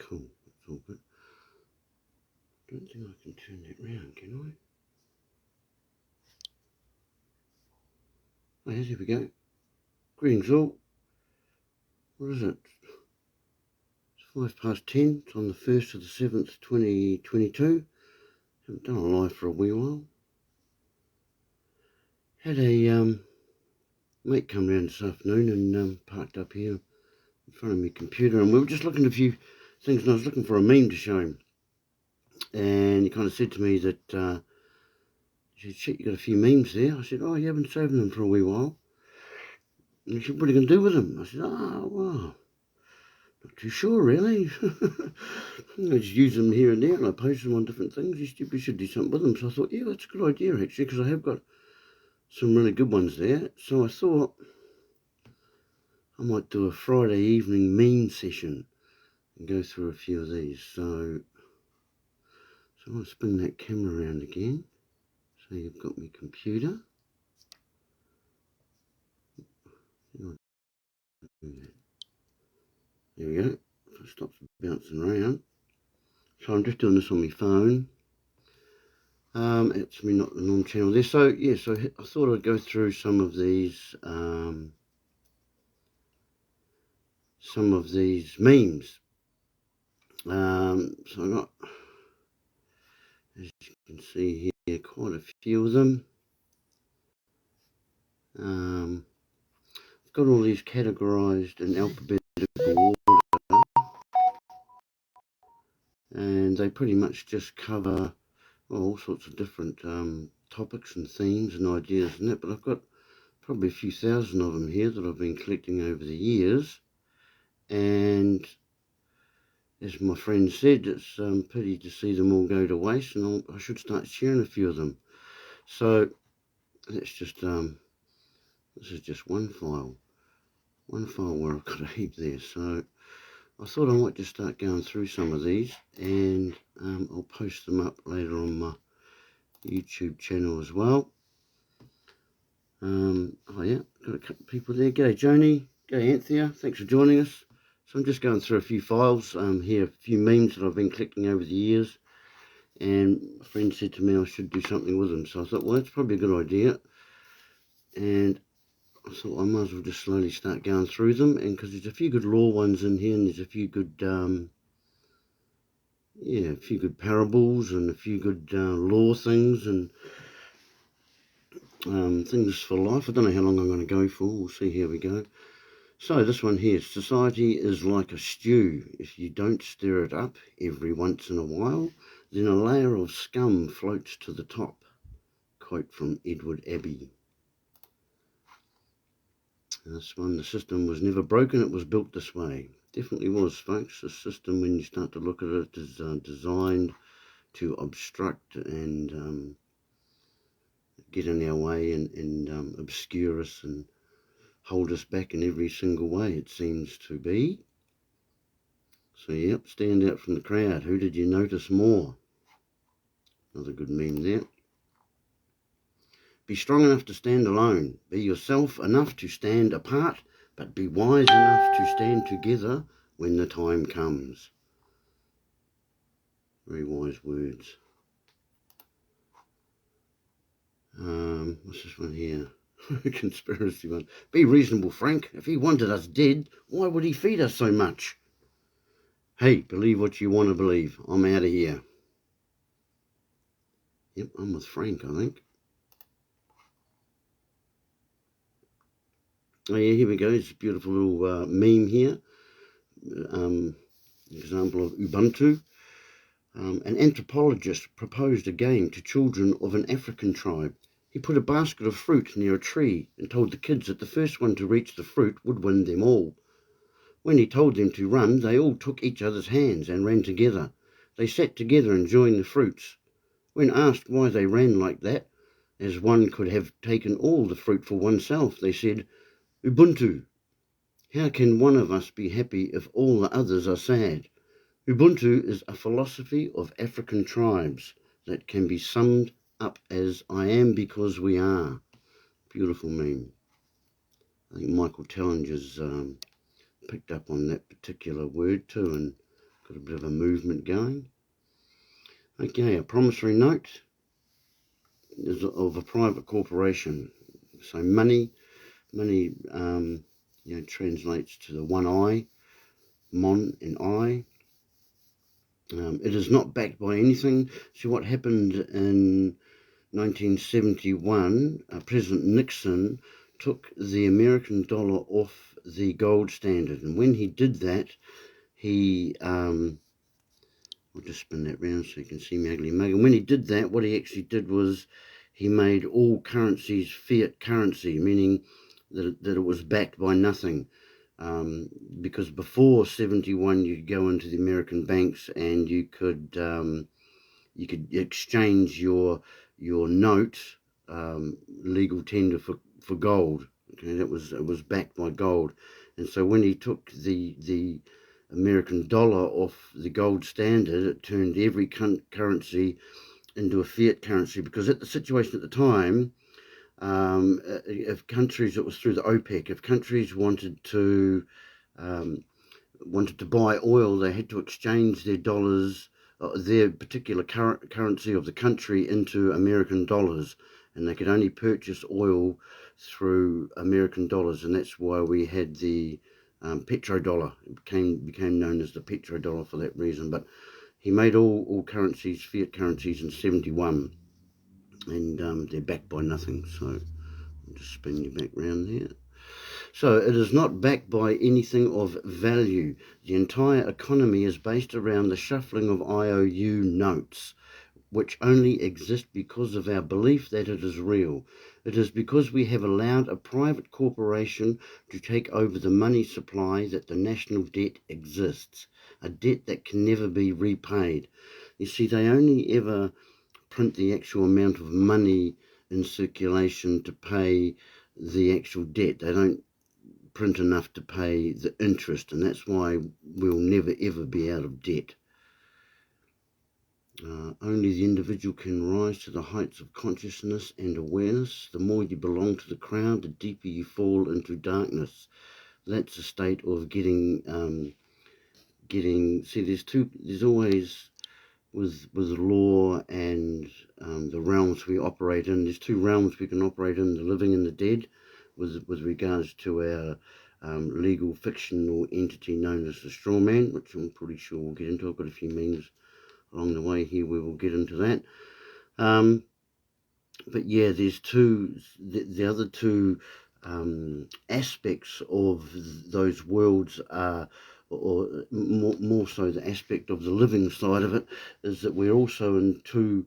cool. That's all good. I don't think I can turn that round, can I? Oh, yes, here we go. Greetings all. What is it? It's 10:05. It's on the 1st of the 7th, 2022. Haven't done a live for a wee while. Had a mate come round this afternoon and parked up here in front of my computer, and we were just looking at a few things, and I was looking for a meme to show him. And he kind of said to me that, he said, shit, you got a few memes there. I said, oh, you haven't saved them for a wee while. And he said, what are you going to do with them? I said, oh, well, not too sure, really. I just use them here and there, and I post them on different things. We should do something with them. So I thought, yeah, that's a good idea, actually, because I have got some really good ones there. So I thought I might do a Friday evening meme session and go through a few of these. So I want to spin that camera around again. So you've got my computer. There we go. So it stops bouncing around. So I'm just doing this on my phone. It's not the normal channel there. So yeah, so I thought I'd go through some of these memes. So I got, as you can see here, quite a few of them. I've got all these categorized in alphabetical order, and they pretty much just cover all sorts of different topics and themes and ideas and that, but I've got probably a few thousand of them here that I've been collecting over the years, and as my friend said, it's pity to see them all go to waste, and I should start sharing a few of them. So that's just this is just one file where I've got a heap there. So I thought I might just start going through some of these, and I'll post them up later on my YouTube channel as well. Oh yeah, got a couple of people there. G'day Joni, g'day Anthea, thanks for joining us. So I'm just going through a few files here, a few memes that I've been collecting over the years, and a friend said to me I should do something with them. So I thought, well, that's probably a good idea, and I thought I might as well just slowly start going through them, and because there's a few good lore ones in here, and there's a few good a few good parables and a few good lore things and things for life. I don't know how long I'm going to go for. We'll see. Here we go. So this one here, society is like a stew. If you don't stir it up every once in a while, then a layer of scum floats to the top. Quote from Edward Abbey. This one, the system was never broken, it was built this way. Definitely was, folks. The system, when you start to look at it, is designed to obstruct and get in our way and obscure us and hold us back in every single way, it seems to be. So, yep, stand out from the crowd. Who did you notice more? Another good meme there. Be strong enough to stand alone. Be yourself enough to stand apart, but be wise enough to stand together when the time comes. Very wise words. What's this one here? Conspiracy one. Be reasonable, Frank. If he wanted us dead, why would he feed us so much? Hey, believe what you want to believe. I'm out of here. Yep, I'm with Frank, I think. Oh yeah, here we go. It's a beautiful little meme here. Example of Ubuntu. An anthropologist proposed a game to children of an African tribe. He put a basket of fruit near a tree and told the kids that the first one to reach the fruit would win them all. When he told them to run, they all took each other's hands and ran together. They sat together enjoying the fruits. When asked why they ran like that, as one could have taken all the fruit for oneself, they said, Ubuntu. How can one of us be happy if all the others are sad? Ubuntu is a philosophy of African tribes that can be summed up as I am because we are. Beautiful meme. I think Michael Tellinger's picked up on that particular word too and Got a bit of a movement going. Okay, a promissory note is of a private corporation. So money translates to the one I, mon and I. It is not backed by anything. See what happened in 1971, President Nixon took the American dollar off the gold standard. And when he did that, he, I'll just spin that round so you can see my ugly mug. And when he did that, what he actually did was he made all currencies fiat currency, meaning that it was backed by nothing. Because before 71, you'd go into the American banks and you could exchange your note, legal tender for gold. Okay, it was backed by gold. And so when he took the American dollar off the gold standard, it turned every currency into a fiat currency, because at the situation at the time, if countries, it was through the OPEC, if countries wanted to buy oil, they had to exchange their dollars, their particular currency of the country, into American dollars, and they could only purchase oil through American dollars, and that's why we had the petrodollar. It became known as the petrodollar for that reason. But he made all currencies fiat currencies in 71, and they're backed by nothing. So I'll just spin you back round there. So it is not backed by anything of value. The entire economy is based around the shuffling of IOU notes, which only exist because of our belief that it is real. It is because we have allowed a private corporation to take over the money supply that the national debt exists, a debt that can never be repaid. You see, they only ever print the actual amount of money in circulation to pay the actual debt. They don't print enough to pay the interest, and that's why we'll never ever be out of debt. Only the individual can rise to the heights of consciousness and awareness. The more you belong to the crowd, the deeper you fall into darkness. That's a state of getting. See, there's always with law and the realms we operate in. There's two realms we can operate in: the living and the dead, with regards to our legal fictional entity known as the straw man, which I'm pretty sure we'll get into. I've got a few memes along the way here we will get into that. But yeah, there's the other two aspects of those worlds are, or more so the aspect of the living side of it, is that we're also in two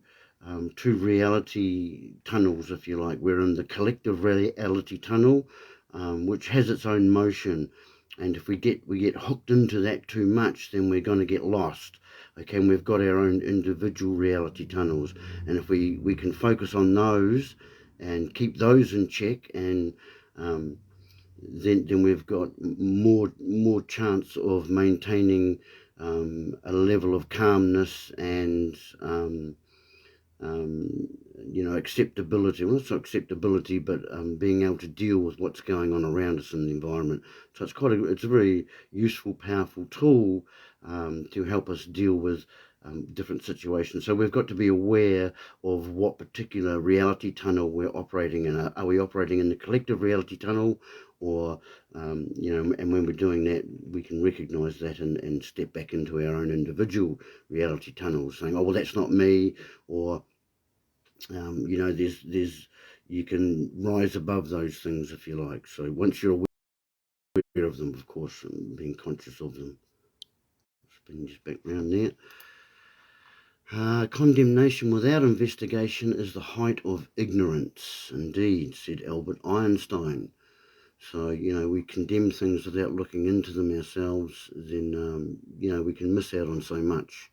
reality tunnels, if you like. We're in the collective reality tunnel, which has its own motion, and if we get hooked into that too much, then we're going to get lost. Okay, and we've got our own individual reality tunnels, and if we can focus on those and keep those in check, and then we've got more chance of maintaining a level of calmness and acceptability. Well, it's not acceptability, but being able to deal with what's going on around us in the environment. So it's a very useful, powerful tool to help us deal with different situations. So we've got to be aware of what particular reality tunnel we're operating in. Are we operating in the collective reality tunnel, or and when we're doing that, we can recognize that and step back into our own individual reality tunnels, saying, oh, well, that's not me, or there's you can rise above those things, if you like. So once you're aware of them, of course, and being conscious of them. Spin just back round there. Condemnation without investigation is the height of ignorance, indeed, said Albert Einstein. So, we condemn things without looking into them ourselves, then, we can miss out on so much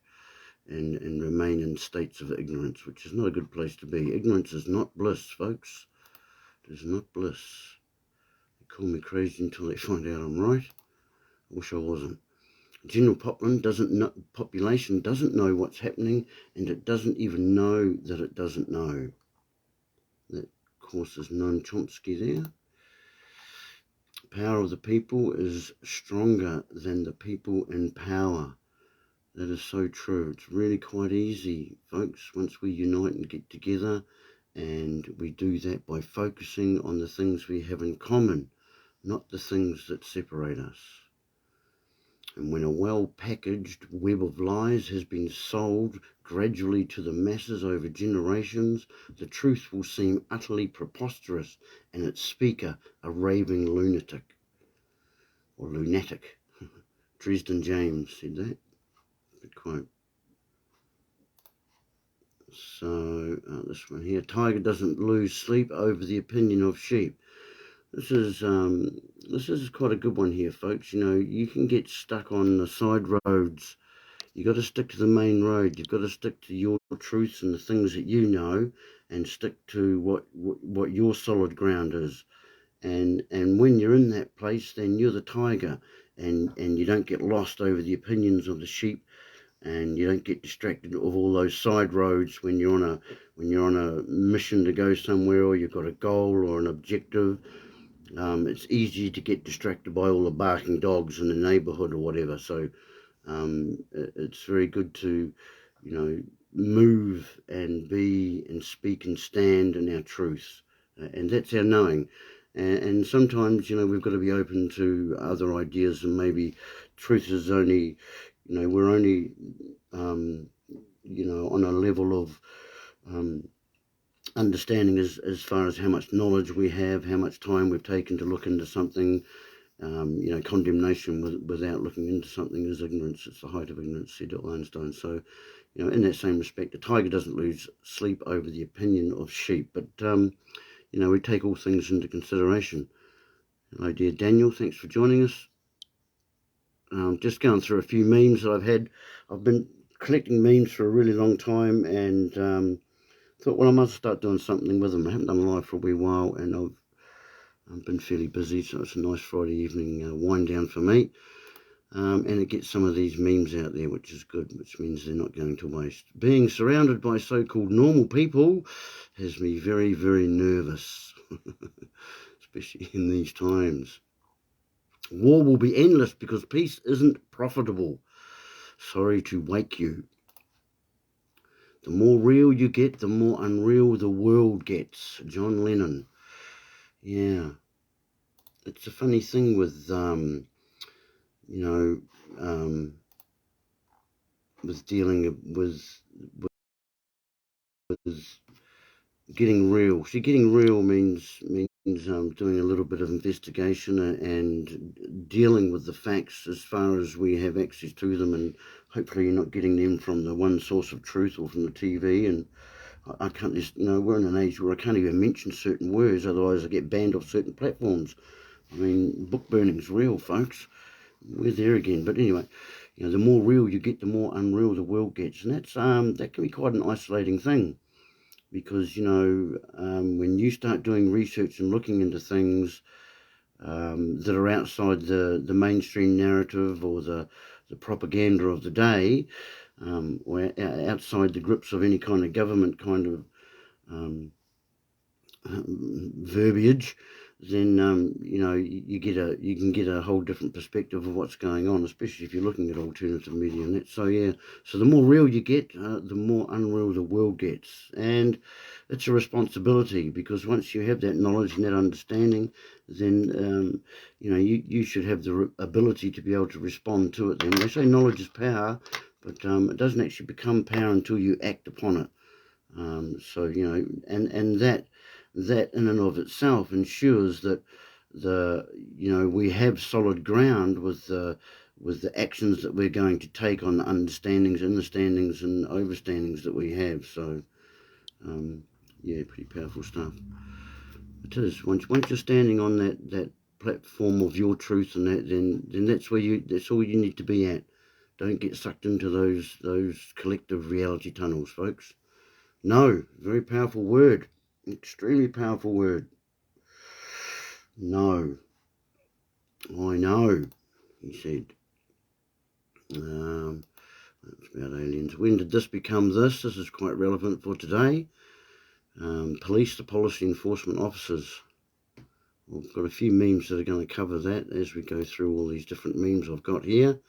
and remain in states of ignorance, which is not a good place to be. Ignorance is not bliss, folks. It is not bliss. They call me crazy until they find out I'm right. I wish I wasn't. General population doesn't know what's happening, and it doesn't even know that it doesn't know. That, of course, is Noam Chomsky there. Power of the people is stronger than the people in power. That is so true. It's really quite easy, folks, once we unite and get together, and we do that by focusing on the things we have in common, not the things that separate us. And when a well-packaged web of lies has been sold gradually to the masses over generations, the truth will seem utterly preposterous and its speaker a raving lunatic. Or lunatic. Dresden James said that. Good quote. So this one here, tiger doesn't lose sleep over the opinion of sheep. This is quite a good one here, folks. You know, you can get stuck on the side roads. You got to stick to the main road. You've got to stick to your truths and the things that you know, and stick to what your solid ground is. And when you're in that place, then you're the tiger, and you don't get lost over the opinions of the sheep, and you don't get distracted of all those side roads when you're on a mission to go somewhere, or you've got a goal or an objective. It's easy to get distracted by all the barking dogs in the neighborhood or whatever. So it's very good to, you know, move and be and speak and stand in our truth, and that's our knowing. And sometimes, you know, we've got to be open to other ideas, and maybe truth is only, you know, we're only, you know, on a level of understanding as far as how much knowledge we have, how much time we've taken to look into something. You know, condemnation without looking into something is ignorance. It's the height of ignorance, said Einstein. So, you know, in that same respect, a tiger doesn't lose sleep over the opinion of sheep. But, you know, we take all things into consideration. Hello, dear Daniel. Thanks for joining us. Just going through a few memes that I've had. I've been collecting memes for a really long time, and thought, well, I must start doing something with them. I haven't done live for a wee while, and I've been fairly busy, so it's a nice Friday evening wind down for me. And it gets some of these memes out there, which is good, which means they're not going to waste. Being surrounded by so-called normal people has me very, very nervous, especially in these times. War will be endless because peace isn't profitable. Sorry to wake you. The more real you get, the more unreal the world gets. John Lennon. Yeah. It's a funny thing with, you know, with dealing with getting real. See, getting real means doing a little bit of investigation and dealing with the facts as far as we have access to them, and hopefully you're not getting them from the one source of truth or from the TV. And I can't just, you know, we're in an age where I can't even mention certain words, otherwise I get banned off certain platforms. I mean, book burning's real, folks. We're there again. But anyway, you know, the more real you get, the more unreal the world gets, and that's that can be quite an isolating thing, because, you know, when you start doing research and looking into things that are outside the mainstream narrative or the propaganda of the day, or outside the grips of any kind of government kind of verbiage, then you know, you can get a whole different perspective of what's going on, especially if you're looking at alternative media and that. So yeah, so the more real you get, the more unreal the world gets, and it's a responsibility, because once you have that knowledge and that understanding, then you know, you should have the ability to be able to respond to it. Then they say knowledge is power, but it doesn't actually become power until you act upon it. So, you know, and that in and of itself ensures that you know, we have solid ground with the actions that we're going to take on the understandings, understandings and overstandings that we have. So yeah, pretty powerful stuff. It is. Once you're standing on that platform of your truth and that, then that's all you need to be at. Don't get sucked into those collective reality tunnels, folks. No, very powerful word. Extremely powerful word. No. I know, he said. That's about aliens. When did this become this? This is quite relevant for today. Police to policy enforcement officers. We've got a few memes that are going to cover that as we go through all these different memes I've got here.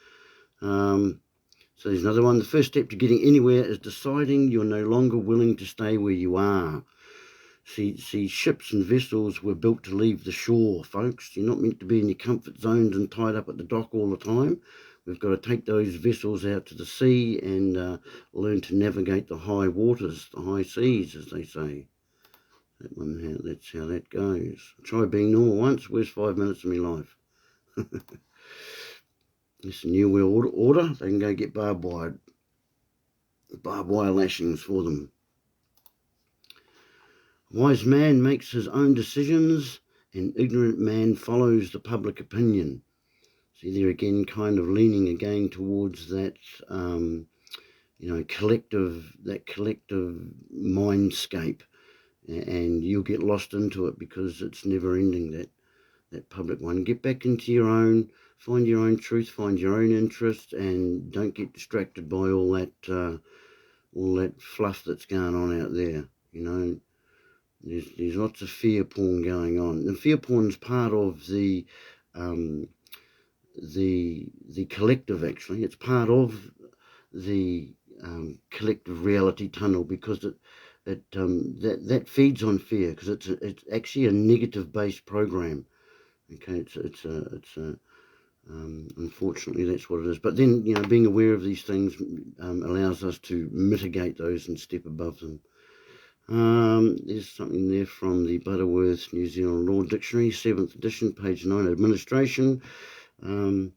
So there's another one. The first step to getting anywhere is deciding you're no longer willing to stay where you are. See, ships and vessels were built to leave the shore, folks. You're not meant to be in your comfort zones and tied up at the dock all the time. We've got to take those vessels out to the sea and learn to navigate the high waters, the high seas, as they say. That's how that goes. Try being normal once. Where's 5 minutes of my life? It's a new world order. They can go get barbed wire lashings for them. Wise man makes his own decisions, and ignorant man follows the public opinion. See, they're again kind of leaning again towards that, collective mindscape, and you'll get lost into it because it's never ending, that public one. Get back into your own, find your own truth, find your own interest, and don't get distracted by all that fluff that's going on out there. There's lots of fear porn going on, and fear porn's part of the collective. Actually, it's part of the collective reality tunnel, because that feeds on fear, because it's actually a negative based program. Okay, unfortunately that's what it is. But then being aware of these things allows us to mitigate those and step above them. There's something there from the Butterworth New Zealand Law Dictionary, 7th edition, page 9, administration. I'm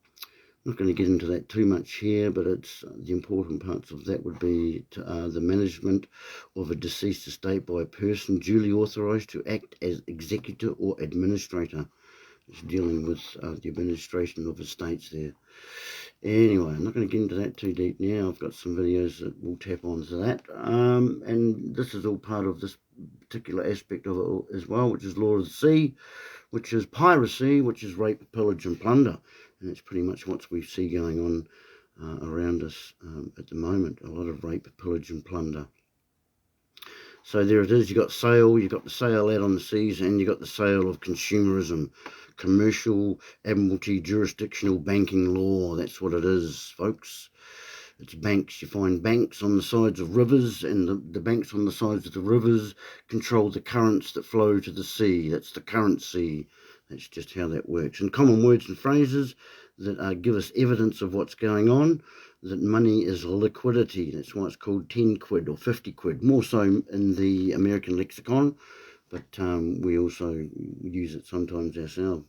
not going to get into that too much here, but it's the important parts of that would be the management of a deceased estate by a person duly authorised to act as executor or administrator. It's dealing with the administration of estates there. Anyway, I'm not going to get into that too deep now. I've got some videos that will tap onto that. And this is all part of this particular aspect of it as well, which is law of the sea, which is piracy, which is rape, pillage and plunder. And that's pretty much what we see going on around us at the moment. A lot of rape, pillage and plunder. So there it is. You've got the sail out on the seas, and you've got the sail of consumerism, commercial, admiralty, jurisdictional, banking law. That's what it is, folks. It's banks. You find banks on the sides of rivers, and the banks on the sides of the rivers control the currents that flow to the sea. That's the currency. That's just how that works. And common words and phrases that give us evidence of what's going on, that money is liquidity. That's why it's called 10 quid or 50 quid, more so in the American lexicon, but we also use it sometimes ourselves.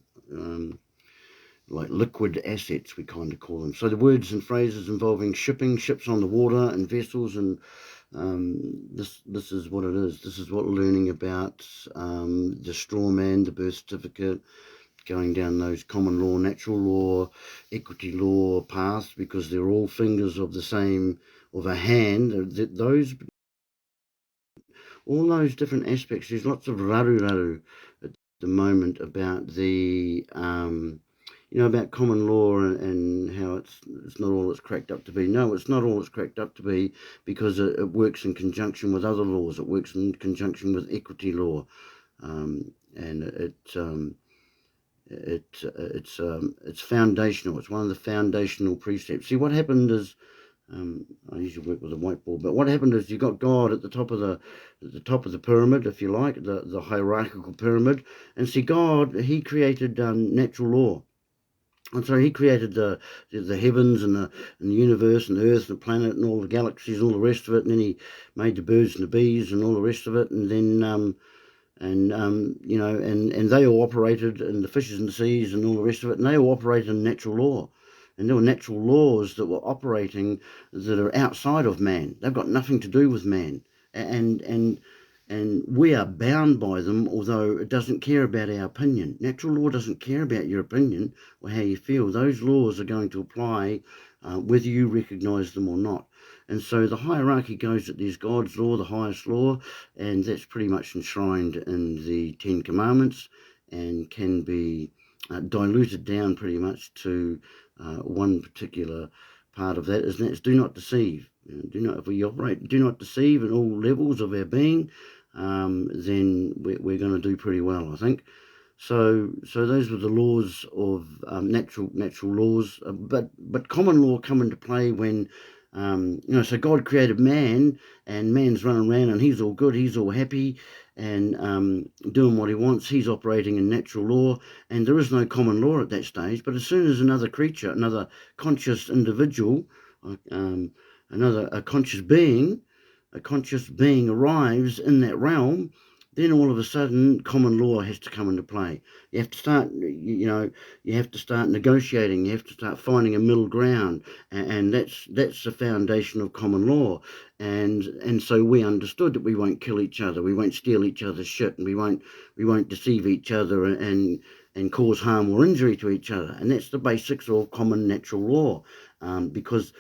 Like liquid assets, we kind of call them. So the words and phrases involving shipping, ships on the water and vessels, and this is what it is. This is what learning about the straw man, the birth certificate, going down those common law, natural law, equity law paths, because they're all fingers of a hand. All those different aspects. There's lots of raru at the moment about the about common law and how it's not all it's cracked up to be. No, it's not all it's cracked up to be, because it works in conjunction with other laws. It works in conjunction with equity law, and it's foundational. It's one of the foundational precepts. See, what happened is, I usually work with a whiteboard, but what happened is you got God at the top of the pyramid, if you like, the hierarchical pyramid, and see, God, he created natural law. And so he created the heavens and the universe and the earth and the planet and all the galaxies and all the rest of it, and then he made the birds and the bees and all the rest of it, and then and they all operated, and the fishes in the seas and all the rest of it, and they all operated in natural law. And there were natural laws that were operating that are outside of man. They've got nothing to do with man. And we are bound by them, although it doesn't care about our opinion. Natural law doesn't care about your opinion or how you feel. Those laws are going to apply whether you recognise them or not. And so the hierarchy goes that there's God's law, the highest law, and that's pretty much enshrined in the 10 Commandments, and can be diluted down pretty much to one particular part of that, and that's do not deceive. If we operate do not deceive in all levels of our being, then we're going to do pretty well, I think. So those were the laws of natural laws, but common law come into play when So God created man, and man's running around and he's all good, he's all happy, and doing what he wants. He's operating in natural law, and there is no common law at that stage. But as soon as another creature, another conscious individual, a conscious being arrives in that realm, then all of a sudden common law has to come into play. You have to start, you have to start negotiating. You have to start finding a middle ground, and that's the foundation of common law. And so we understood that we won't kill each other, we won't steal each other's shit, and we won't deceive each other and cause harm or injury to each other. And that's the basics of common natural law, because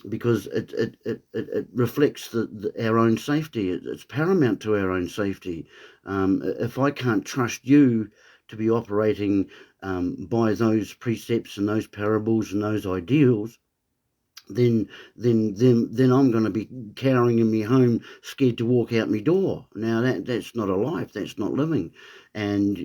it reflects our own safety. It's paramount to our own safety. If I can't trust you to be operating by those precepts and those parables and those ideals, then I'm going to be cowering in my home, scared to walk out my door. Now that's not a life. That's not living. And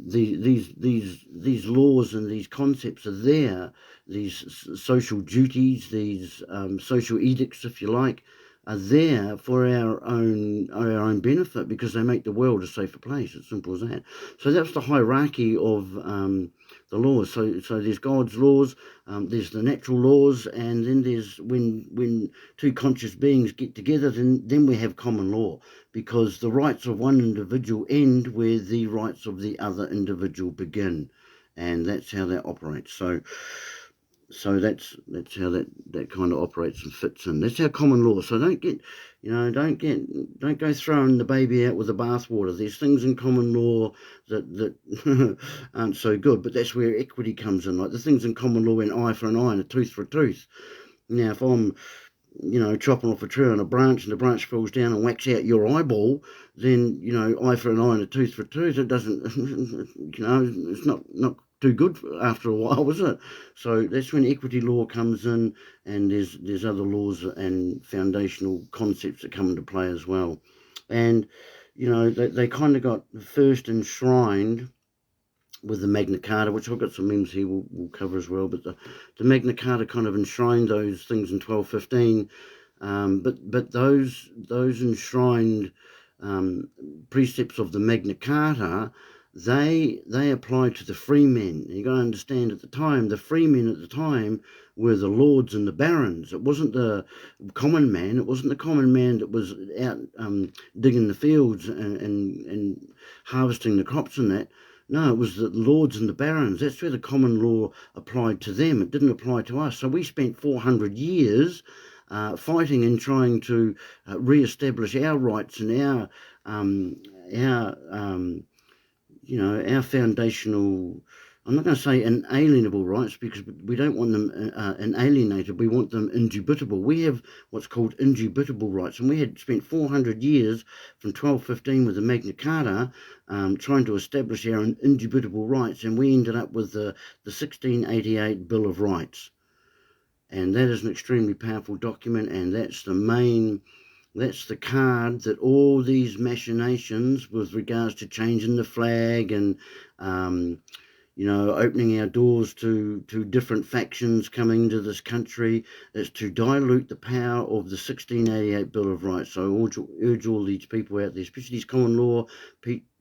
these laws and these concepts are there. These social duties, these social edicts, if you like, are there for our own benefit, because they make the world a safer place. It's simple as that. So that's the hierarchy of the laws. So there's God's laws, there's the natural laws, and then there's when two conscious beings get together, then we have common law, because the rights of one individual end where the rights of the other individual begin, and that's how that operates. So that's how that kind of operates and fits in. That's our common law. So don't go throwing the baby out with the bathwater. There's things in common law that aren't so good, but that's where equity comes in. Like the things in common law, an eye for an eye and a tooth for a tooth. Now, if I'm chopping off a tree on a branch and the branch falls down and whacks out your eyeball, then, eye for an eye and a tooth for a tooth, it doesn't, it's not too good after a while, is it? So that's when equity law comes in, and there's other laws and foundational concepts that come into play as well. And, they kind of got first enshrined with the Magna Carta, which I've got some memes here we'll cover as well, but the Magna Carta kind of enshrined those things in 1215, but those enshrined precepts of the Magna Carta, they applied to the free men. You've got to understand, at the time, the free men at the time were the lords and the barons. It wasn't the common man. It wasn't the common man that was out digging the fields and harvesting the crops and that. No, it was the lords and the barons. That's where the common law applied to them. It didn't apply to us. So we spent 400 years fighting and trying to re-establish our rights and our foundational, I'm not going to say inalienable rights, because we don't want them inalienated. We want them indubitable. We have what's called indubitable rights, and we had spent 400 years from 1215 with the Magna Carta trying to establish our indubitable rights, and we ended up with the 1688 Bill of Rights. And that is an extremely powerful document, and that's the card that all these machinations with regards to changing the flag and opening our doors to different factions coming to this country, is to dilute the power of the 1688 Bill of Rights. So I urge all these people out there, especially these common law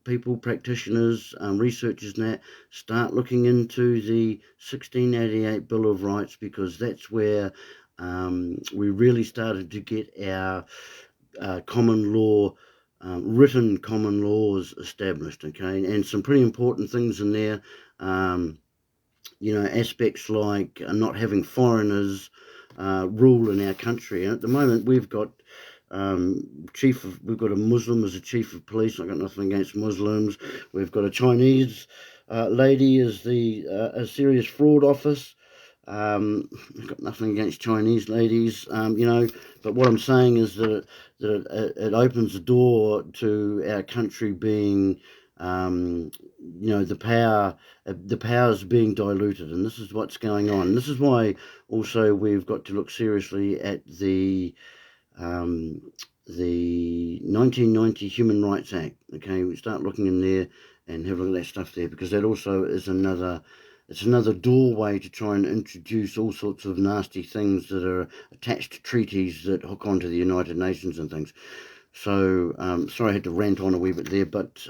people, practitioners, researchers and that, start looking into the 1688 Bill of Rights, because that's where we really started to get our common law, written common laws established, okay? And some pretty important things in there, aspects like not having foreigners rule in our country. And at the moment we've got we've got a Muslim as a chief of police. I've got nothing against Muslims. We've got a Chinese lady as a serious fraud office. I've got nothing against Chinese ladies, but what I'm saying is that it opens the door to our country being, the powers being diluted, and this is what's going on. This is why also we've got to look seriously at the 1990 Human Rights Act. Okay, we start looking in there and have a look at that stuff there, because that also is another it's another doorway to try and introduce all sorts of nasty things that are attached to treaties that hook onto the United Nations and things. So, sorry I had to rant on a wee bit there, but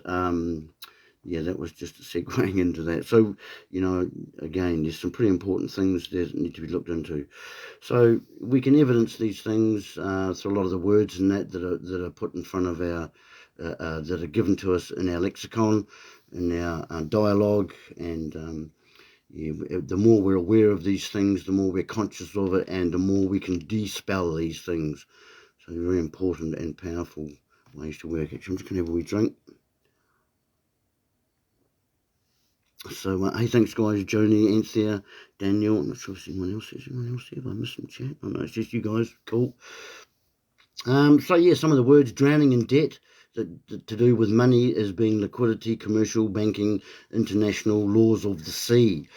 yeah, that was just segueing into that. So, you know, again, there's some pretty important things there that need to be looked into. So we can evidence these things through a lot of the words and that are put in front of our, that are given to us in our lexicon, in our dialogue, and yeah, the more we're aware of these things, the more we're conscious of it, and the more we can dispel these things. So they're very important and powerful ways to work. Actually, I'm just going to have a wee drink. So, hey, thanks, guys. Joni, Anthea, Daniel. I'm not sure if there's anyone else. Is anyone else here? Have I missed some chat? Oh, no, it's just you guys. Cool. So, yeah, some of the words: drowning in debt, that to do with money as being liquidity, commercial, banking, international, laws of the sea,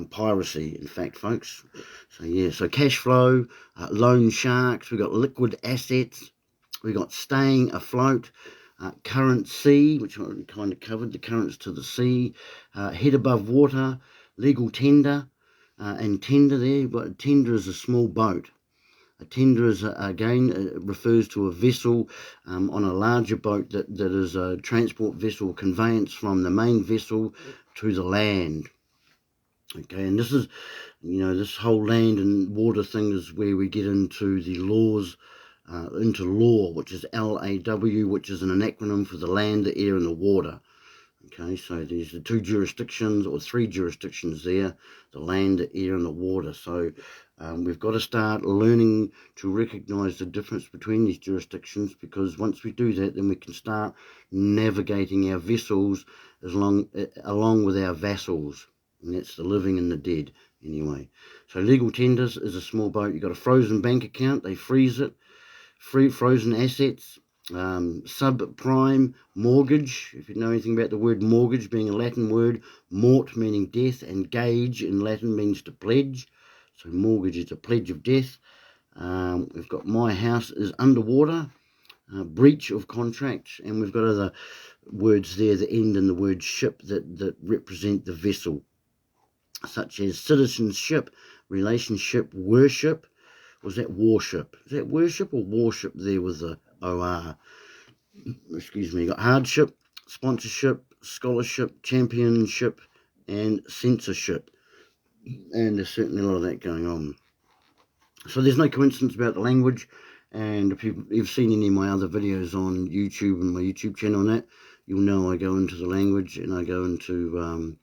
piracy, in fact, folks. So, yeah, so cash flow, loan sharks. We've got liquid assets. We've got staying afloat. Currency, which I kind of covered, the currents to the sea, head above water, legal tender, and tender there, but tender is a small boat. A tender is, again, refers to a vessel on a larger boat that is a transport vessel, conveyance from the main vessel to the land. Okay, and this is, you know, this whole land and water thing is where we get into the laws, into law, which is LAW, which is an acronym for the land, the air, and the water. Okay, so there's the two jurisdictions or three jurisdictions there, the land, the air, and the water. So we've got to start learning to recognise the difference between these jurisdictions, because once we do that, then we can start navigating our vessels along with our vassals, and that's the living and the dead anyway. So legal tenders is a small boat. You've got a frozen bank account, they freeze it. Frozen assets, subprime mortgage. If you know anything about the word mortgage, being a Latin word, mort meaning death, and gage in Latin means to pledge. So mortgage is a pledge of death. We've got my house is underwater, breach of contract, and we've got other words there that end in the word ship that represent the vessel, such as citizenship, relationship, worship. Was that worship? Is that worship or worship there with the OR? Excuse me. You got hardship, sponsorship, scholarship, championship, and censorship. And there's certainly a lot of that going on. So there's no coincidence about the language. And if you've seen any of my other videos on YouTube and my YouTube channel on that, you'll know I go into the language and I go into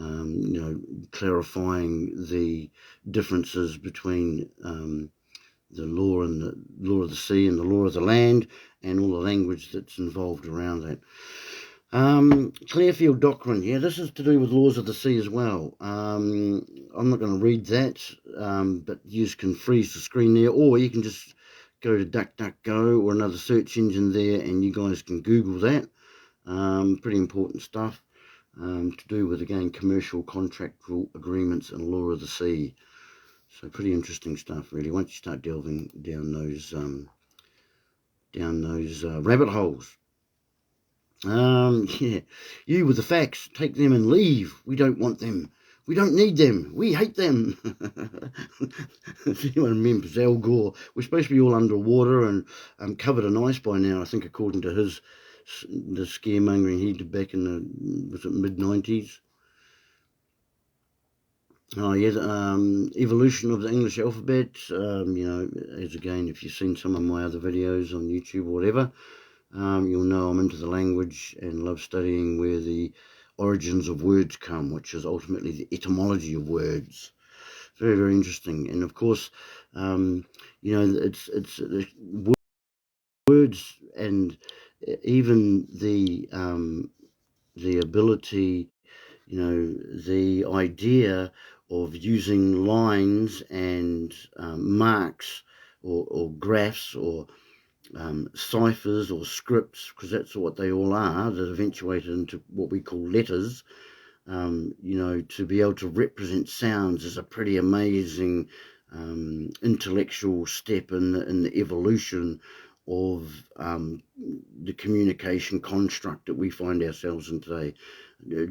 you know, clarifying the differences between the law and the law of the sea and the law of the land, and all the language that's involved around that. Clearfield Doctrine, yeah, this is to do with laws of the sea as well. I'm not going to read that, but you can freeze the screen there, or you can just go to DuckDuckGo or another search engine there, and you guys can Google that. Pretty important stuff to do with, again, commercial contractual agreements and law of the sea. So pretty interesting stuff, really, once you start delving down those rabbit holes. Yeah, you with the facts, take them and leave. We don't want them. We don't need them. We hate them. If anyone remembers Al Gore, we're supposed to be all underwater and covered in ice by now, I think, according to the scaremongering he did back in the, was it mid-90s? Oh, yeah, evolution of the English alphabet. You know, as again, if you've seen some of my other videos on YouTube or whatever, you'll know I'm into the language and love studying where the origins of words come, which is ultimately the etymology of words. Very, very interesting. And of course, you know, it's words and even the ability, you know, the idea of using lines and marks or graphs or ciphers or scripts, because that's what they all are, that eventuated into what we call letters. You know, to be able to represent sounds is a pretty amazing intellectual step in the evolution of the communication construct that we find ourselves in today.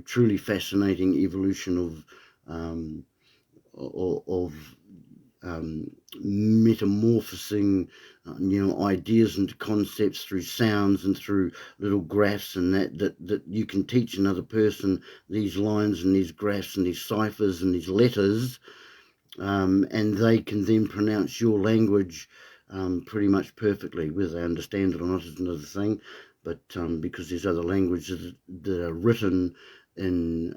truly fascinating evolution of metamorphosing ideas into concepts through sounds and through little graphs, and that you can teach another person these lines and these graphs and these ciphers and these letters, and they can then pronounce your language pretty much perfectly. Whether they understand it or not is another thing, but because there's other languages that are written in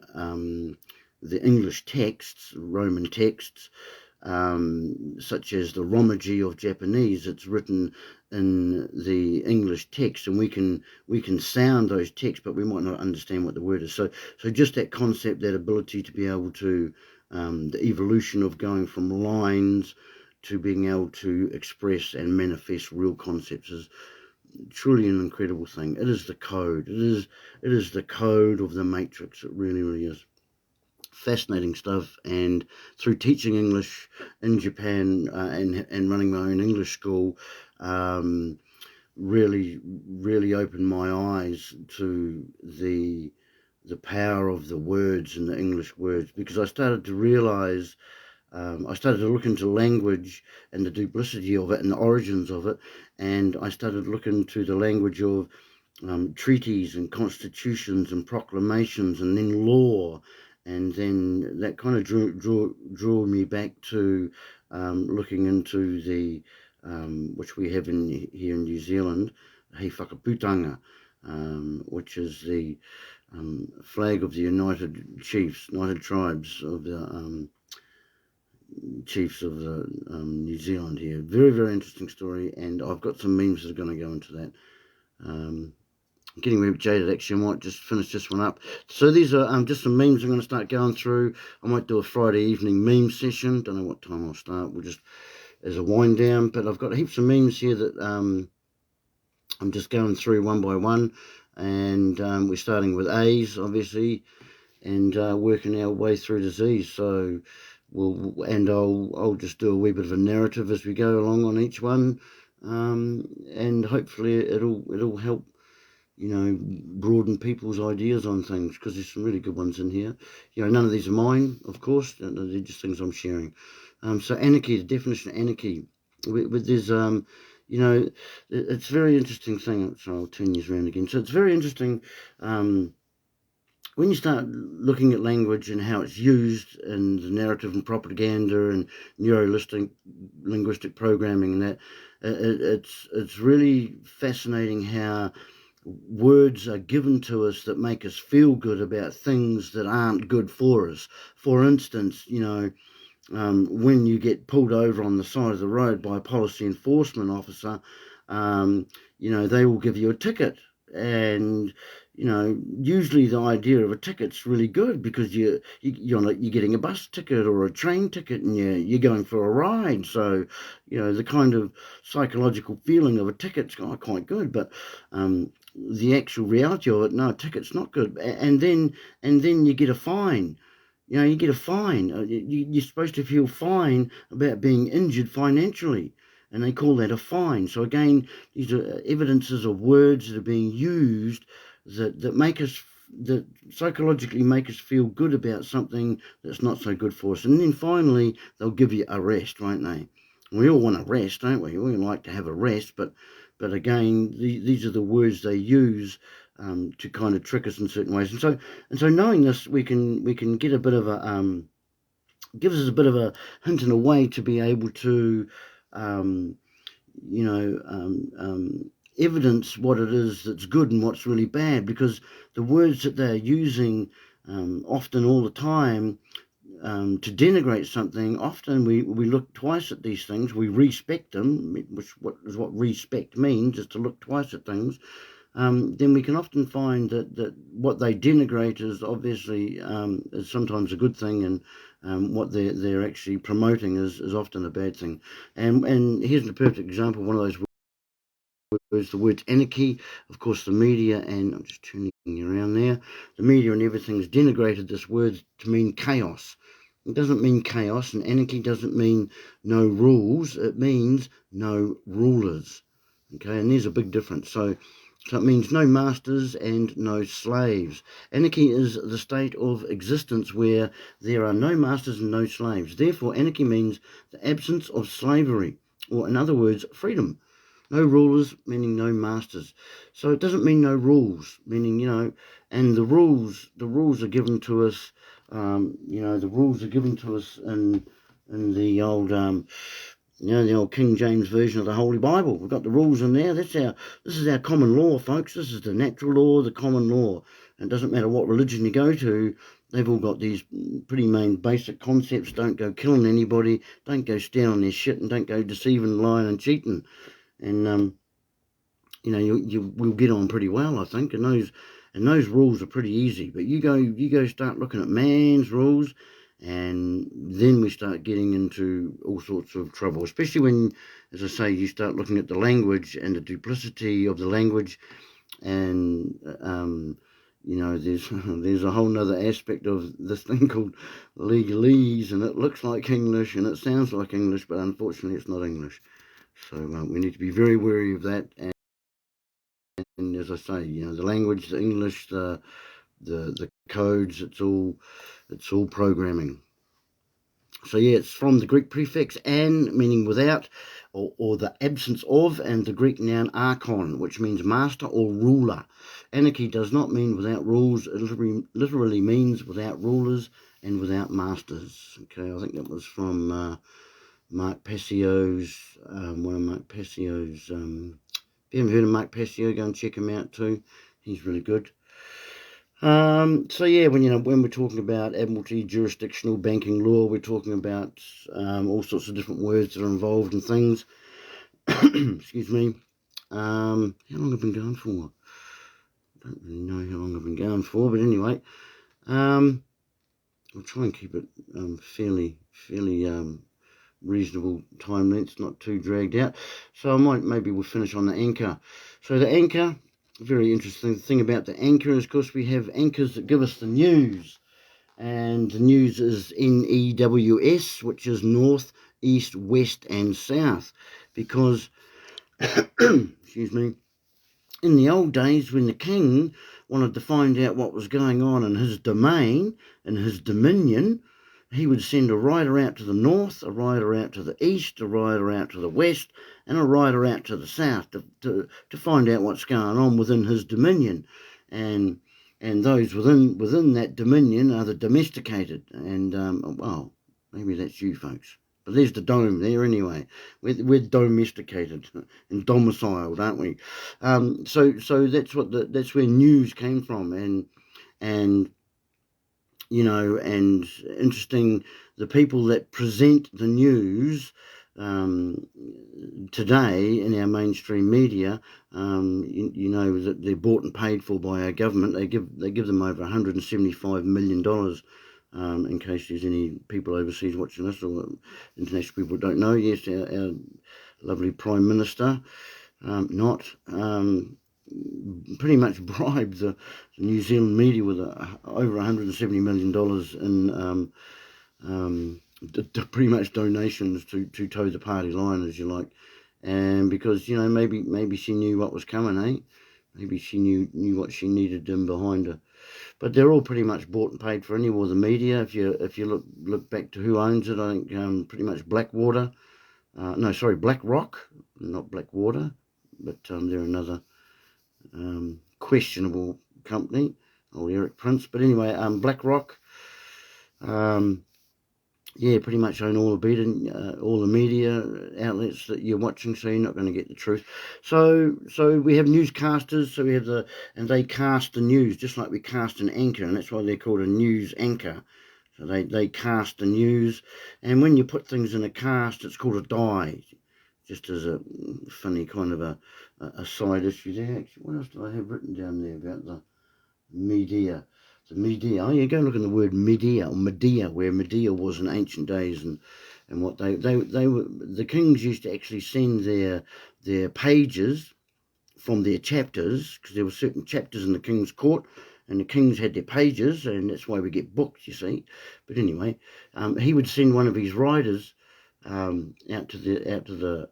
the English texts, Roman texts, such as the Romaji of Japanese. It's written in the English text, and we can sound those texts, but we might not understand what the word is. So just that concept, that ability to be able to, the evolution of going from lines to being able to express and manifest real concepts is truly an incredible thing. It is the code. It is the code of the matrix. It really, really is. Fascinating stuff. And through teaching English in Japan, and running my own English school, really opened my eyes to the power of the words and the English words, because I started to realize, I started to look into language and the duplicity of it and the origins of it, and I started looking to the language of treaties and constitutions and proclamations, and then law, and then that kind of drew me back to looking into the which we have here in New Zealand, Hei Whakaputanga, which is the flag of the United Tribes of the chiefs of the New Zealand here. Very, very interesting story, and I've got some memes that are going to go into that. Getting a bit jaded, actually. I might just finish this one up. So these are just some memes I'm going to start going through. I might do a Friday evening meme session. Don't know what time I'll start. We'll just as a wind down. But I've got heaps of memes here that I'm just going through one by one. And we're starting with A's, obviously, and working our way through to Z's. So I'll just do a wee bit of a narrative as we go along on each one, and hopefully it'll help, broaden people's ideas on things, because there's some really good ones in here. None of these are mine, of course. They're just things I'm sharing. So anarchy, the definition of anarchy. There's, it's a very interesting thing. So I'll turn these around again. So it's very interesting when you start looking at language and how it's used in the narrative and propaganda and neuro-linguistic programming, and that it's really fascinating how words are given to us that make us feel good about things that aren't good for us. For instance, when you get pulled over on the side of the road by a policy enforcement officer, they will give you a ticket. And usually the idea of a ticket's really good, because you're getting a bus ticket or a train ticket, and you're going for a ride. So the kind of psychological feeling of a ticket's quite good, but the actual reality of it, no, a ticket's not good. And then you get a fine. You get a fine. You're supposed to feel fine about being injured financially, and they call that a fine. So again, these are evidences of words that are being used that psychologically make us feel good about something that's not so good for us. And then finally, they'll give you a rest, won't they? We all want a rest, don't we? We like to have a rest, but again, these are the words they use to kind of trick us in certain ways. And so knowing this, we can get a bit of a gives us a bit of a hint and a way to be able to evidence what it is that's good and what's really bad, because the words that they're using often all the time to denigrate something, often we look twice at these things. We respect them, which is what respect means, is to look twice at things. Then we can often find that what they denigrate is obviously is sometimes a good thing, and what they're actually promoting is often a bad thing. And here's a perfect example. One of those words, the word anarchy. Of course, the media, and I'm just turning around there, the media and everything's denigrated this word to mean chaos. It doesn't mean chaos, and anarchy doesn't mean no rules. It means no rulers. Okay, and there's a big difference. So So it means no masters and no slaves. Anarchy is the state of existence where there are no masters and no slaves. Therefore, anarchy means the absence of slavery, or in other words, freedom. No rulers, meaning no masters. So it doesn't mean no rules, meaning, and the rules are given to us, the rules are given to us in the old, the old King James Version of the Holy Bible. We've got the rules in there. This is our common law, folks. This is the natural law, the common law. And it doesn't matter what religion you go to, they've all got these pretty main basic concepts. Don't go killing anybody, don't go stealing their shit, and don't go deceiving, lying and cheating. And you will get on pretty well, I think. And those rules are pretty easy. But you go start looking at man's rules, and then we start getting into all sorts of trouble, especially when, as I say, you start looking at the language and the duplicity of the language, and there's a whole nother aspect of this thing called legalese, and it looks like English and it sounds like English, but unfortunately it's not English. So we need to be very wary of that. And as I say, the language, the English, the codes, it's all programming. So yeah, it's from the Greek prefix an, meaning without, or the absence of, and the Greek noun archon, which means master or ruler. Anarchy does not mean without rules. It literally means without rulers and without masters. Okay, I think that was from Mark Passio's, one of Mark Passio's. If you haven't heard of Mark Passio, go and check him out too. He's really good. So yeah, when we're talking about admiralty, jurisdictional, banking law, we're talking about all sorts of different words that are involved in things. Excuse me. How long have I been going for? I don't really know how long I've been going for, but anyway, I'll try and keep it fairly reasonable time length, not too dragged out. So maybe we'll finish on the anchor. So the anchor, very interesting thing about the anchor is, of course, we have anchors that give us the news, and the news is NEWS, which is north, east, west, and south, because excuse me, in the old days when the king wanted to find out what was going on in his domain, in his dominion, he would send a rider out to the north, a rider out to the east, a rider out to the west, and a rider out to the south to find out what's going on within his dominion. And those within that dominion are the domesticated. And, well, maybe that's you folks. But there's the dome there anyway. We're domesticated and domiciled, aren't we? So that's where news came from, and and interesting, the people that present the news today in our mainstream media, that they're bought and paid for by our government. They give them over $175 million. In case there's any people overseas watching us, or international people don't know, yes, our lovely Prime Minister, pretty much bribed the New Zealand media with over $170 million in pretty much donations to toe the party line, as you like. And because, maybe she knew what was coming, eh? Maybe she knew what she needed behind her. But they're all pretty much bought and paid for anymore. The media, if you look back to who owns it, I think pretty much BlackRock, not Blackwater, but they're another questionable company, old Eric Prince. But anyway, BlackRock, pretty much own all the media outlets that you're watching, so you're not going to get the truth. So we have newscasters, and they cast the news just like we cast an anchor, and that's why they're called a news anchor. So they cast the news, and when you put things in a cast, it's called a die. Just as a funny kind of a side issue there. Actually, what else do I have written down there about the media? The Medea. Oh, you go and look at the word Medea, or Medea, where Medea was in ancient days, and what they were. The kings used to actually send their pages from their chapters, because there were certain chapters in the king's court, and the kings had their pages, and that's why we get books, you see. But anyway, he would send one of his riders out to the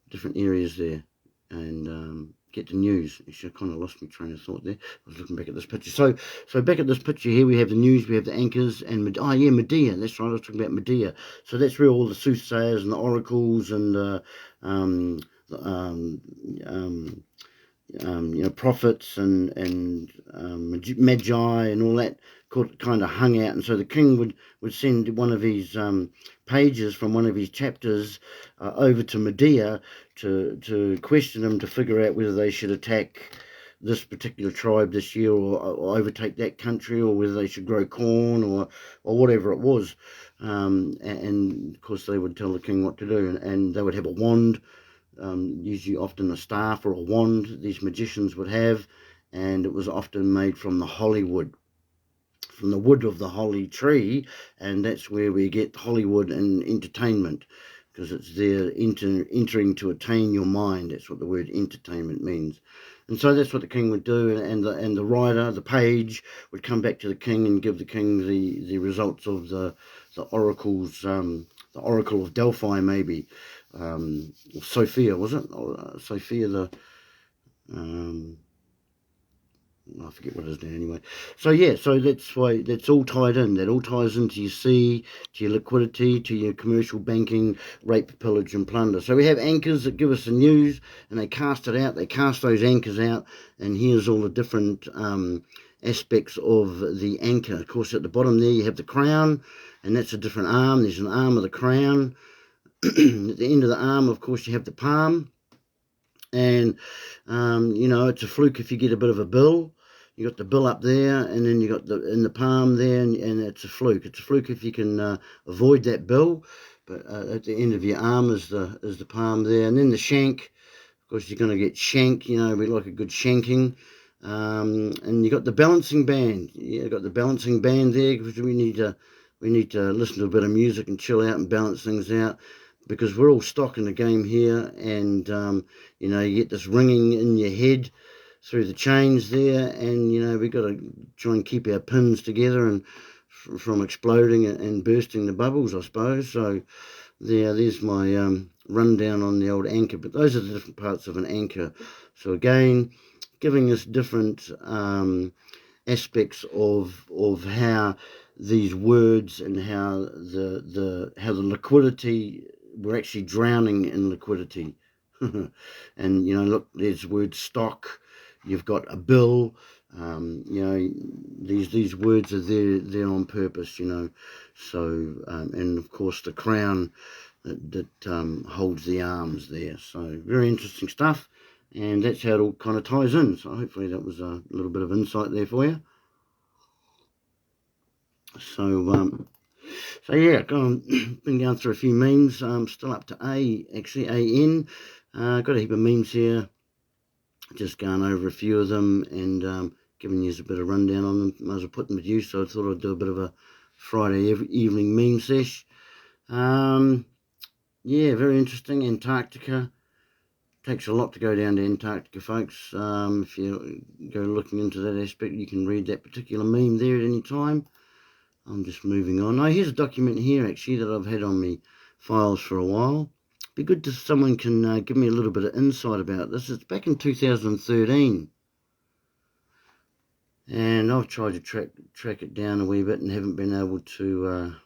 different areas there, and get the news. Actually, I kind of lost my train of thought there. I was looking back at this picture. So back at this picture here, we have the news, we have the anchors, and Medea. That's right. I was talking about Medea. So that's where all the soothsayers and the oracles and prophets and magi and all that kind of hung out. And so the king would send one of his pages from one of his chapters over to Medea to question them, to figure out whether they should attack this particular tribe this year, or overtake that country, or whether they should grow corn, or whatever it was. And of course they would tell the king what to do, and they would have a wand, usually often a staff or a wand these magicians would have, and it was often made from the Hollywood, from the wood of the holly tree, and that's where we get Hollywood and entertainment, because it's there entering to attain your mind. That's what the word entertainment means. And so that's what the king would do, and the writer, the page, would come back to the king and give the king the results of the oracles, the Oracle of Delphi, maybe, Sophia, was it? Or, Sophia the I forget what it is now anyway. So yeah, so that's why that's all tied in. That all ties into your sea, to your liquidity, to your commercial banking, rape, pillage and plunder. So we have anchors that give us the news, and they cast it out. They cast those anchors out, and here's all the different aspects of the anchor. Of course, at the bottom there you have the crown, and that's a different arm. There's an arm of the crown. At the end of the arm, of course, you have the palm. And, it's a fluke if you get a bit of a bill. You got the bill up there, and then you got in the palm there, and it's a fluke. It's a fluke if you can avoid that bill. But at the end of your arm is the palm there, and then the shank. Of course, you're going to get shank. We like a good shanking. And you got the balancing band. You got the balancing band there, because we need to listen to a bit of music and chill out and balance things out, because we're all stuck in the game here, and you get this ringing in your head through the chains there, and we've got to try and keep our pins together and from exploding and bursting the bubbles, I suppose. So there's my rundown on the old anchor. But those are the different parts of an anchor. So again, giving us different aspects of how these words, and how the liquidity, we're actually drowning in liquidity. And look, there's word stock, you've got a bill, these words are there on purpose, so and of course the crown that holds the arms there. So very interesting stuff, and that's how it all kind of ties in. So hopefully that was a little bit of insight there for you. So yeah, been going through a few memes. Still up to A, actually, AN. Got a heap of memes here. Just going over a few of them and giving you a bit of rundown on them. Might as well put them with you, so I thought I'd do a bit of a Friday evening meme sesh. Yeah, very interesting. Antarctica. Takes a lot to go down to Antarctica, folks. If you go looking into that aspect, you can read that particular meme there at any time. I'm just moving on. Oh, here's a document here, actually, that I've had on me files for a while. Be good if someone can give me a little bit of insight about this. It's back in 2013. And I've tried to track it down a wee bit and haven't been able to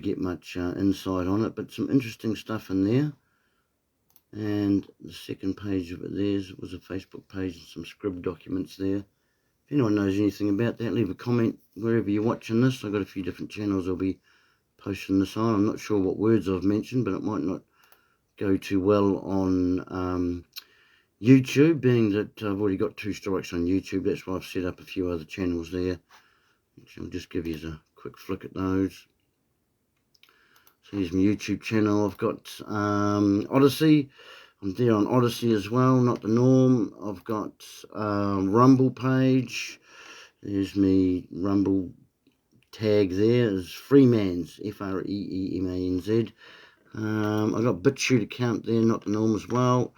get much insight on it. But some interesting stuff in there. And the second page of it there was a Facebook page and some scribbled documents there. If anyone knows anything about that, leave a comment wherever you're watching this. I've got a few different channels I'll be posting this on. I'm not sure what words I've mentioned, but it might not go too well on YouTube, being that I've already got 2 strikes on YouTube. That's why I've set up a few other channels there, which I'll just give you a quick flick at those. So here's my YouTube channel. I've got Odyssey. I'm there on Odyssey as well, not the norm. I've got Rumble page. There's me Rumble tag there. Is Freeman's, Freemanz. I've got BitChute account there, not the norm as well.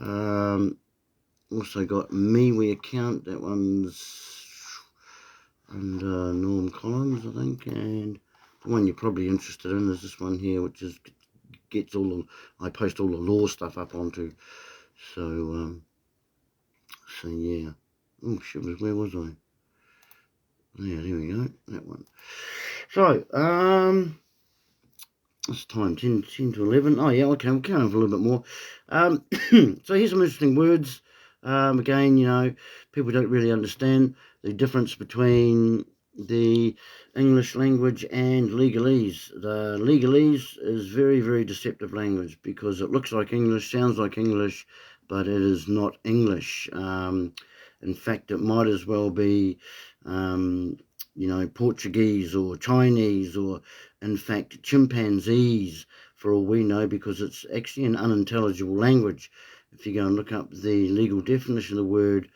Also got MeWe account. That one's under Norm Collins, I think. And the one you're probably interested in is this one here, which is gets I post all the law stuff up onto. So yeah. Oh shivers, where was I? Yeah, there we go, that one. So it's time 10 to 11. Oh yeah, okay, we'll carry on for a little bit more. So here's some interesting words. Again, you know, people don't really understand the difference between the English language and legalese. The legalese is very, very deceptive language because it looks like English, sounds like English, but it is not English. In fact, it might as well be, you know, Portuguese or Chinese, or in fact chimpanzees, for all we know, because it's actually an unintelligible language. If you go and look up the legal definition of the word,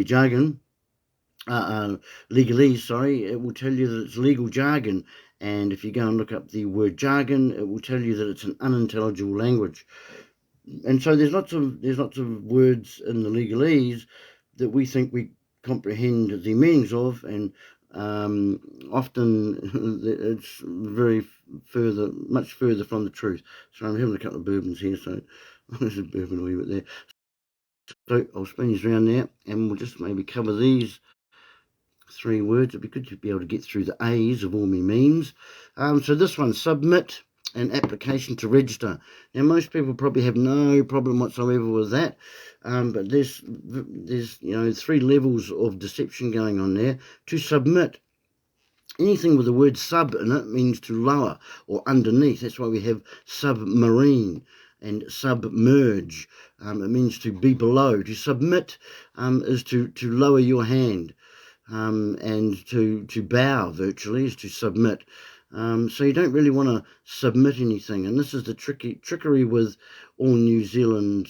jargon, legalese, sorry, it will tell you that it's legal jargon. And if you go and look up the word jargon, it will tell you that it's an unintelligible language. And so there's lots of words in the legalese that we think we comprehend the meanings of, and often it's much further from the truth. So I'm having a couple of bourbons here, so there's a bourbon a wee bit there. So I'll spin these around there, and we'll just maybe cover these 3 words. It'd be good to be able to get through the A's of all my memes. So this one, submit an application to register. Now most people probably have no problem whatsoever with that, but there's 3 levels of deception going on there. To submit, anything with the word sub in it means to lower or underneath. That's why we have submarine and submerge. It means to be below. To submit is to lower your hand, and to bow virtually is to submit. So you don't really want to submit anything, and this is the trickery with all New Zealand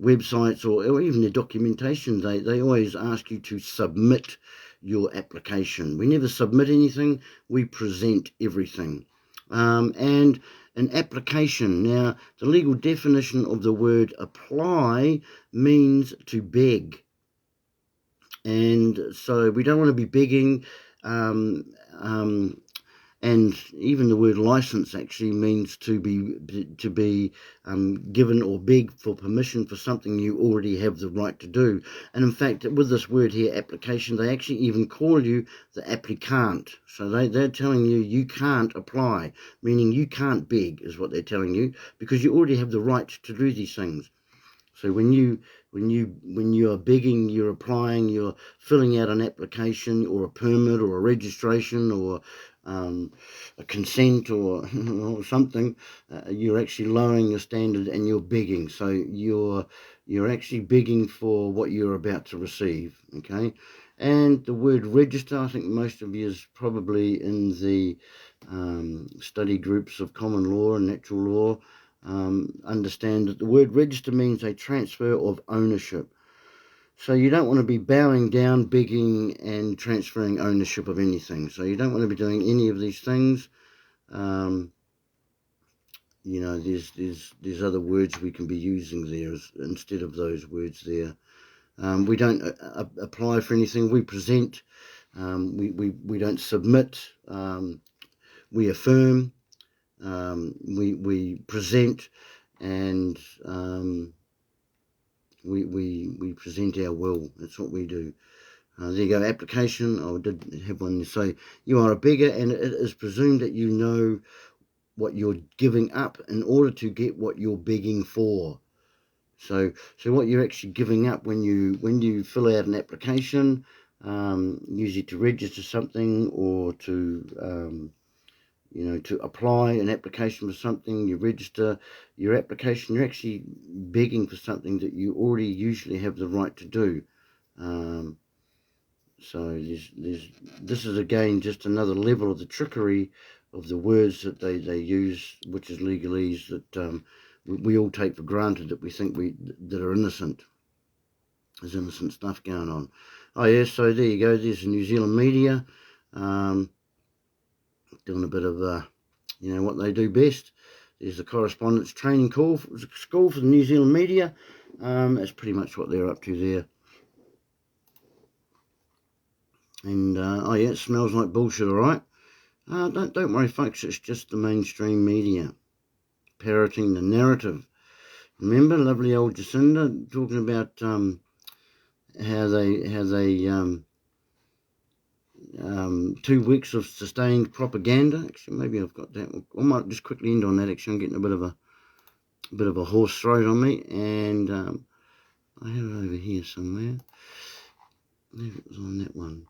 websites or even their documentation. They always ask you to submit your application. We never submit anything, we present everything. And an application, now the legal definition of the word apply means to beg. And so we don't want to be begging, and even the word license actually means to be given or beg for permission for something you already have the right to do. And in fact, with this word here, application, they actually even call you the applicant. So they're telling you you can't apply, meaning you can't beg is what they're telling you, because you already have the right to do these things. So when you are begging, you're applying, you're filling out an application or a permit or a registration or a consent or something, you're actually lowering your standard and you're begging. So you're actually begging for what you're about to receive. Okay, and the word register, I think most of you is probably in the study groups of common law and natural law. Understand that the word register means a transfer of ownership. So you don't want to be bowing down, begging, and transferring ownership of anything. So you don't want to be doing any of these things. You know, there's other words we can be using there instead of those words there. We don't apply for anything. We present. We don't submit. We affirm. We present, and we present our will. That's what we do. There you go, application. I did have one to say, you are a beggar, and it is presumed that you know what you're giving up in order to get what you're begging for. So what you're actually giving up when you fill out an application, usually to register something or to to apply an application for something, you register your application, you're actually begging for something that you already usually have the right to do. So this is again just another level of the trickery of the words that they use, which is legalese, that we all take for granted, that we think that are innocent. There's innocent stuff going on. Oh yeah, so there you go, there's the New Zealand media. Doing a bit of what they do best. There's the correspondence training school for the New Zealand media. That's pretty much what they're up to there. And oh yeah, it smells like bullshit, all right. Don't worry, folks. It's just the mainstream media parroting the narrative. Remember, lovely old Jacinda talking about how they 2 weeks of sustained propaganda. Actually, maybe I've got that. I might just quickly end on that. Actually, I'm getting a bit of a hoarse throat on me, and I have it over here somewhere. Maybe it was on that one.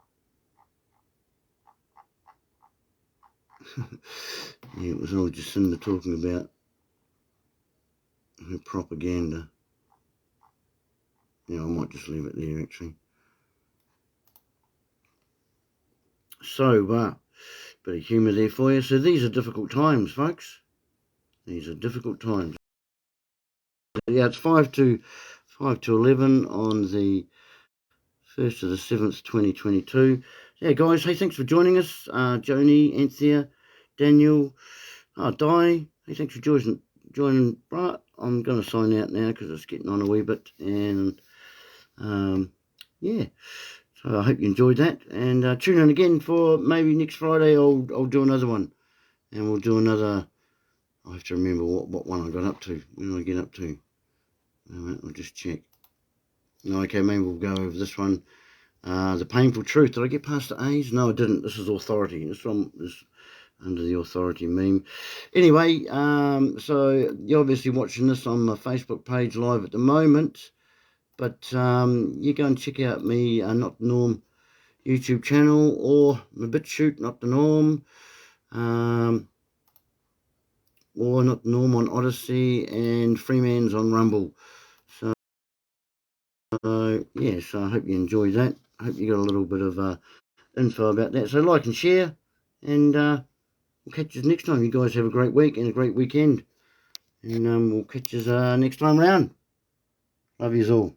Yeah, it was all Jacinda talking about her propaganda. Yeah, I might just leave it there, actually. So, bit of humour there for you. So these are difficult times, folks. These are difficult times. Yeah, it's 5 to 11 on the 1st of the 7th, 2022. Yeah, guys, hey, thanks for joining us. Joni, Anthea, Daniel, Di, hey, thanks for joining. Right, I'm going to sign out now because it's getting on a wee bit. And, yeah, so I hope you enjoyed that. And tune in again for maybe next Friday. I'll do another one. And we'll do another. I have to remember what one I got up to. When did I get up to? I'll just check. Okay, maybe we'll go over this one. The Painful Truth. Did I get past the A's? No, I didn't. This is Authority. This one is under the Authority meme. Anyway, so you're obviously watching this on my Facebook page live at the moment. But you go and check out me, Not the Norm YouTube channel, or my BitChute, Not the Norm. Or Not the Norm on Odyssey, and Freeman's on Rumble. So, yeah, so I hope you enjoyed that. I hope you got a little bit of info about that. So like and share, and we'll catch you next time. You guys have a great week and a great weekend. And we'll catch you next time round. Love yous all.